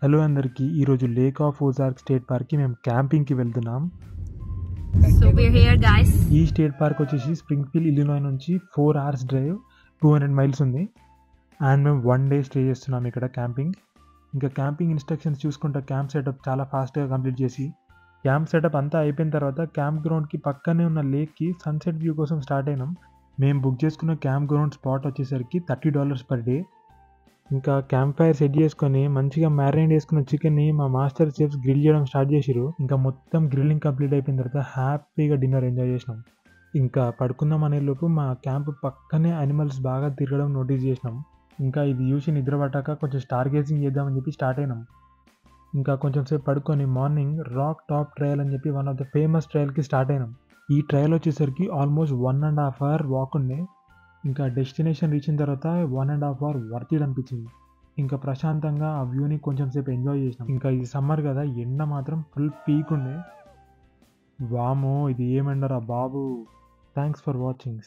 Hello అందరికీ. ఈరోజు lake of Ozark state పార్క్‌కి మేము క్యాంపింగ్‌కి వెళ్తున్నాం. So we're here, guys. ఈ స్టేట్ పార్క్ వచ్చేసి స్ప్రింగ్‌ఫీల్డ్, ఇల్లినాయ్ నుంచి 4 అవర్స్ డ్రైవ్, 200 మైల్స్ ఉంది. అండ్ మేము 1 డే స్టే చేస్తున్నాం ఇక్కడ క్యాంపింగ్. ఇంకా క్యాంపింగ్ ఇన్‌స్ట్రక్షన్స్ చూసుకుంటే క్యాంప్ సెటప్ చాలా ఫాస్ట్‌గా కంప్లీట్ చేసి, క్యాంప్ సెటప్ అంతా అయిపోయిన తర్వాత క్యాంప్ గ్రౌండ్‌కి పక్కనే ఉన్న లేక్‌కి సన్‌సెట్ వ్యూ కోసం స్టార్ట్ అయినాం. మేము బుక్ చేసుకున్న క్యాంప్ గ్రౌండ్ స్పాట్ వచ్చేసరికి $30 పర్ డే. ఇంకా క్యాంప్ ఫైర్ సెట్ చేసుకొని మంచిగా మ్యారినేట్ చేసుకున్న చికెన్ని మా మాస్టర్ చెఫ్స్ గ్రిల్ చేయడం స్టార్ట్ చేసిర్రు. ఇంకా మొత్తం గ్రిల్లింగ్ కంప్లీట్ అయిపోయిన తర్వాత హ్యాపీగా డిన్నర్ ఎంజాయ్ చేసినాం. ఇంకా పడుకుందాం అనే లోపు మా క్యాంప్ పక్కనే యానిమల్స్ బాగా తిరగడం నోటీస్ చేసినాం. ఇంకా ఇది చూసి నిద్ర పట్టాక కొంచెం స్టార్ గేజింగ్ చేద్దామని చెప్పి స్టార్ట్ అయినాం. ఇంకా కొంచెం సేపు పడుకొని మార్నింగ్ రాక్ టాప్ ట్రయల్ అని చెప్పి వన్ ఆఫ్ ద ఫేమస్ ట్రయల్కి స్టార్ట్ అయినాం. ఈ ట్రయల్ వచ్చేసరికి ఆల్మోస్ట్ 1.5 అవర్ వాక్ ఉండే. ఇంకా డెస్టినేషన్ రీచ్ అయిన తర్వాత 1.5 అవర్ వర్త్ ఇట్ అనిపించింది. ఇంకా ప్రశాంతంగా ఆ వ్యూని కొంచెం సేపు ఎంజాయ్ చేసినాం. ఇంకా ఇది సమ్మర్ కదా, ఎండ మాత్రం ఫుల్ పీక్ ఉండే. వామో ఇది ఏమండరా బాబు. Thanks for watching.